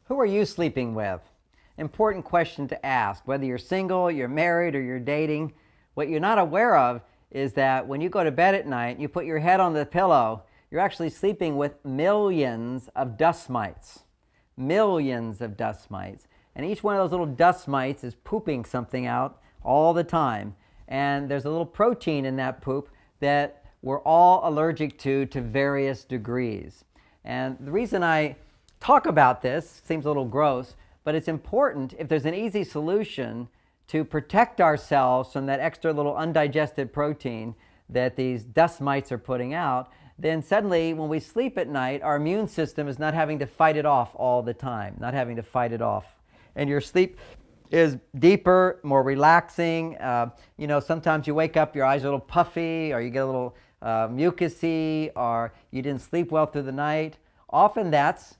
Who are you sleeping with? Important question to ask. Whether you're single, you're married, or you're dating, what you're not aware of is that when you go to bed at night and you put your head on the pillow, you're actually sleeping with millions of dust mites. Millions of dust mites. And each one of those little dust mites is pooping something out all the time. And there's a little protein in that poop that we're all allergic to various degrees. And the reason I talk about this seems a little gross, but it's important if there's an easy solution to protect ourselves from that extra little undigested protein that these dust mites are putting out. Then suddenly when we sleep at night, our immune system is not having to fight it off all the time, not having to fight it off. And your sleep is deeper, more relaxing. Sometimes you wake up, your eyes are a little puffy, or you get a little mucusy, or you didn't sleep well through the night. Often that's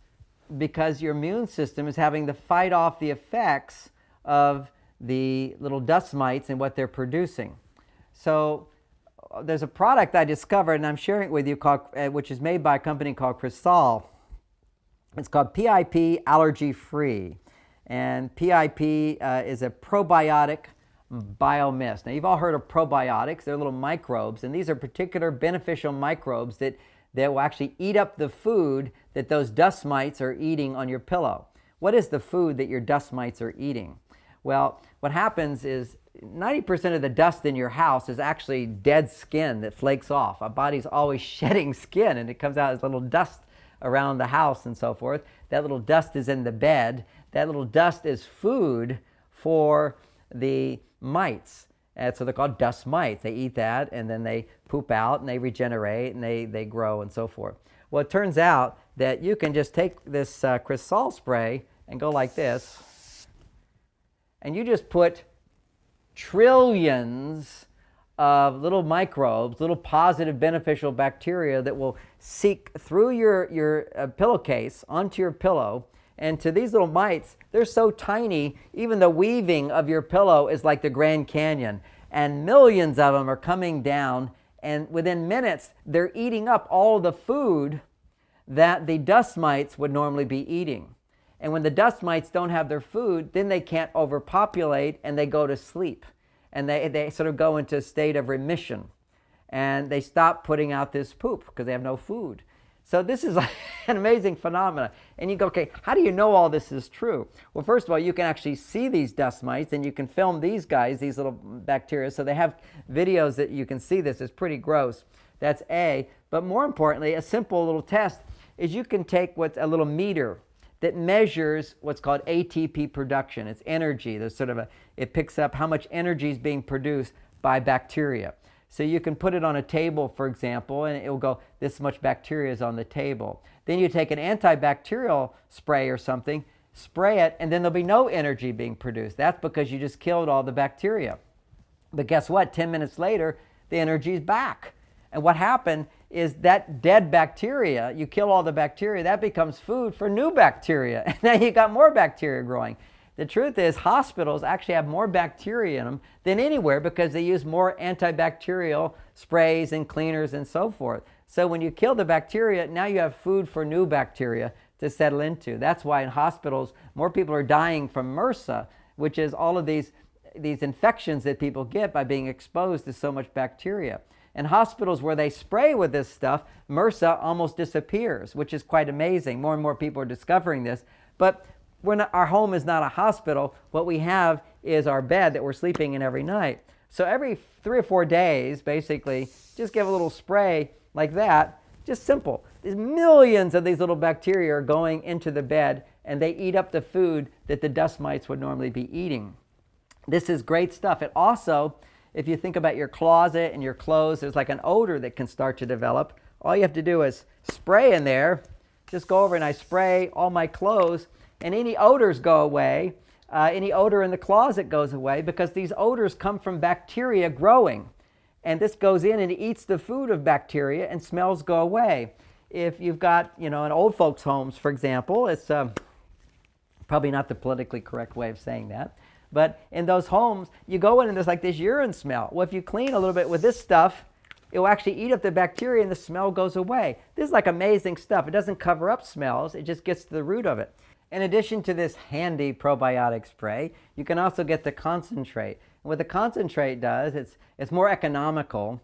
because your immune system is having to fight off the effects of the little dust mites and what they're producing. So there's a product I discovered, and I'm sharing it with you, which is made by a company called Chrisal. It's called PIP Allergy Free. And PIP is a probiotic biomist. Now, you've all heard of probiotics. They're little microbes, and these are particular beneficial microbes that will actually eat up the food that those dust mites are eating on your pillow. What is the food that your dust mites are eating? Well, what happens is 90% of the dust in your house is actually dead skin that flakes off. Our body's always shedding skin, and it comes out as little dust around the house and so forth. That little dust is in the bed. That little dust is food for the mites. And so they're called dust mites. They eat that, and then they poop out, and they regenerate, and they grow, and so forth. Well, it turns out that you can just take this Chrisal spray and go like this, and you just put trillions of little microbes, little positive beneficial bacteria that will seek through your pillowcase onto your pillow. And to these little mites, they're so tiny, even the weaving of your pillow is like the Grand Canyon. And millions of them are coming down, and within minutes, they're eating up all the food that the dust mites would normally be eating. And when the dust mites don't have their food, then they can't overpopulate, and they go to sleep. And they sort of go into a state of remission. And they stop putting out this poop because they have no food. So this is like an amazing phenomenon. And you go, okay, how do you know all this is true? Well, first of all, you can actually see these dust mites, and you can film these guys, these little bacteria. So they have videos that you can see this. It's pretty gross. That's A. But more importantly, a simple little test is you can take what's a little meter that measures what's called ATP production. It's energy. There's sort of it picks up how much energy is being produced by bacteria. So you can put it on a table, for example, and it will go, this much bacteria is on the table. Then you take an antibacterial spray or something, spray it, and then there'll be no energy being produced. That's because you just killed all the bacteria. But guess what? 10 minutes later, the energy is back. And what happened is that dead bacteria, you kill all the bacteria, that becomes food for new bacteria. And now you got more bacteria growing. The truth is, hospitals actually have more bacteria in them than anywhere because they use more antibacterial sprays and cleaners and so forth. So when you kill the bacteria, now you have food for new bacteria to settle into. That's why in hospitals, more people are dying from MRSA, which is all of these infections that people get by being exposed to so much bacteria. In hospitals where they spray with this stuff, MRSA almost disappears, which is quite amazing. More and more people are discovering this. But our home is not a hospital. What we have is our bed that we're sleeping in every night. So every 3 or 4 days, basically, just give a little spray like that, just simple. There's millions of these little bacteria are going into the bed, and they eat up the food that the dust mites would normally be eating. This is great stuff. It also, if you think about your closet and your clothes, there's like an odor that can start to develop. All you have to do is spray in there. Just go over and I spray all my clothes, and any odors go away. Any odor in the closet goes away because these odors come from bacteria growing. And this goes in and eats the food of bacteria, and smells go away. If you've got, in old folks' homes, for example, it's probably not the politically correct way of saying that, but in those homes, you go in and there's like this urine smell. Well, if you clean a little bit with this stuff, it will actually eat up the bacteria and the smell goes away. This is like amazing stuff. It doesn't cover up smells, it just gets to the root of it. In addition to this handy probiotic spray, you can also get the concentrate. And what the concentrate does, it's more economical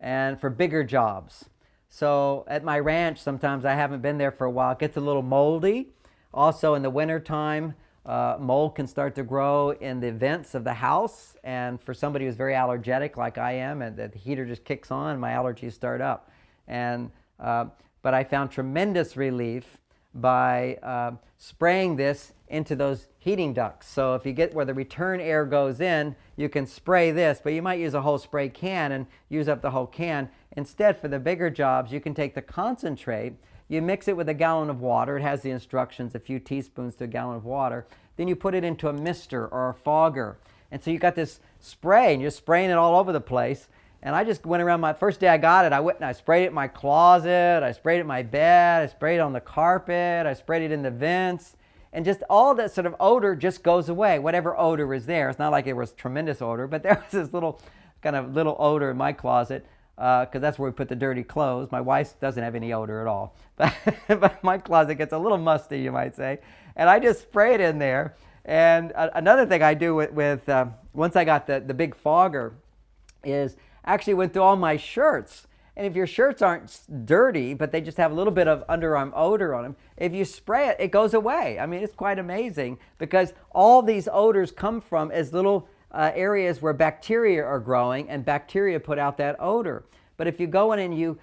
and for bigger jobs. So at my ranch, sometimes I haven't been there for a while, it gets a little moldy. Also in the wintertime, mold can start to grow in the vents of the house, and for somebody who's very allergetic like I am, and the heater just kicks on, my allergies start up. But I found tremendous relief by spraying this into those heating ducts. So if you get where the return air goes in, you can spray this, but you might use a whole spray can and use up the whole can. Instead, for the bigger jobs, you can take the concentrate, you mix it with a gallon of water. It has the instructions, a few teaspoons to a gallon of water. Then you put it into a mister or a fogger. And so you got this spray, and you're spraying it all over the place. And I just went around, my first day I got it, I went and I sprayed it in my closet, I sprayed it in my bed, I sprayed it on the carpet, I sprayed it in the vents. And just all that sort of odor just goes away, whatever odor is there. It's not like it was tremendous odor, but there was this little odor in my closet, because that's where we put the dirty clothes. My wife doesn't have any odor at all. But my closet gets a little musty, you might say. And I just spray it in there. And another thing I do with once I got the big fogger is actually went through all my shirts. And if your shirts aren't dirty, but they just have a little bit of underarm odor on them, if you spray it, it goes away. I mean, it's quite amazing, because all these odors come from as little areas where bacteria are growing, and bacteria put out that odor. But if you go in and you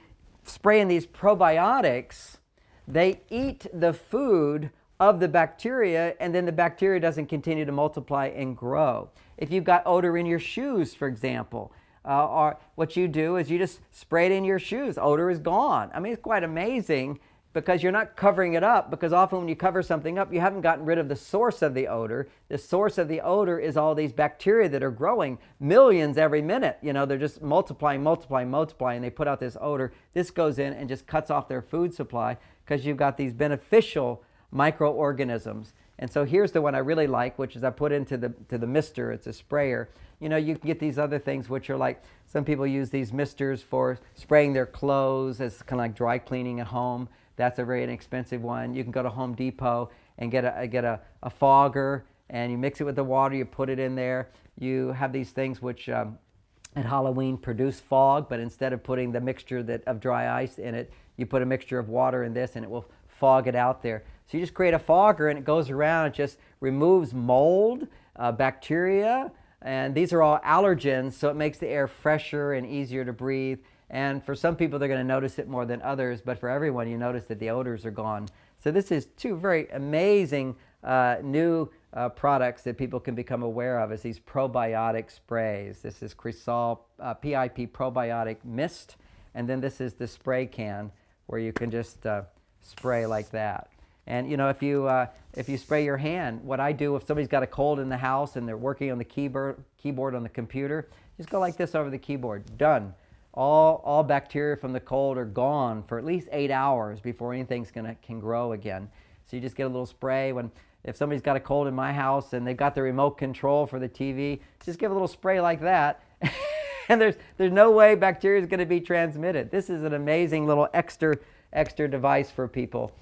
spray in these probiotics, they eat the food of the bacteria, and then the bacteria doesn't continue to multiply and grow. If you've got odor in your shoes, for example, or what you do is you just spray it in your shoes. Odor is gone. I mean, it's quite amazing, because you're not covering it up, because often when you cover something up, you haven't gotten rid of the source of the odor. The source of the odor is all these bacteria that are growing millions every minute. You know, they're just multiplying, and they put out this odor. This goes in and just cuts off their food supply, because you've got these beneficial microorganisms. And so here's the one I really like, which is I put into the mister. It's a sprayer. You know, you can get these other things, which are like, some people use these misters for spraying their clothes as kind of like dry cleaning at home. That's a very inexpensive one. You can go to Home Depot and get a fogger, and you mix it with the water, you put it in there. You have these things which at Halloween produce fog, but instead of putting the mixture of dry ice in it, you put a mixture of water in this, and it will fog it out there. So you just create a fogger, and it goes around, it just removes mold, bacteria, and these are all allergens, so it makes the air fresher and easier to breathe. And for some people, they're going to notice it more than others, but for everyone, you notice that the odors are gone. So this is two very amazing new products that people can become aware of, as these probiotic sprays. This is Chrisal PIP Probiotic Mist, and then this is the spray can where you can just spray like that. And you know, if you spray your hand, what I do if somebody's got a cold in the house and they're working on the keyboard on the computer, just go like this over the keyboard. Done. All bacteria from the cold are gone for at least 8 hours before anything can grow again. So you just get a little spray. If somebody's got a cold in my house and they've got the remote control for the TV, just give a little spray like that. And there's no way bacteria is going to be transmitted. This is an amazing little extra device for people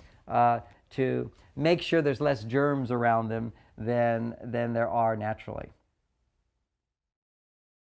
to make sure there's less germs around them than there are naturally.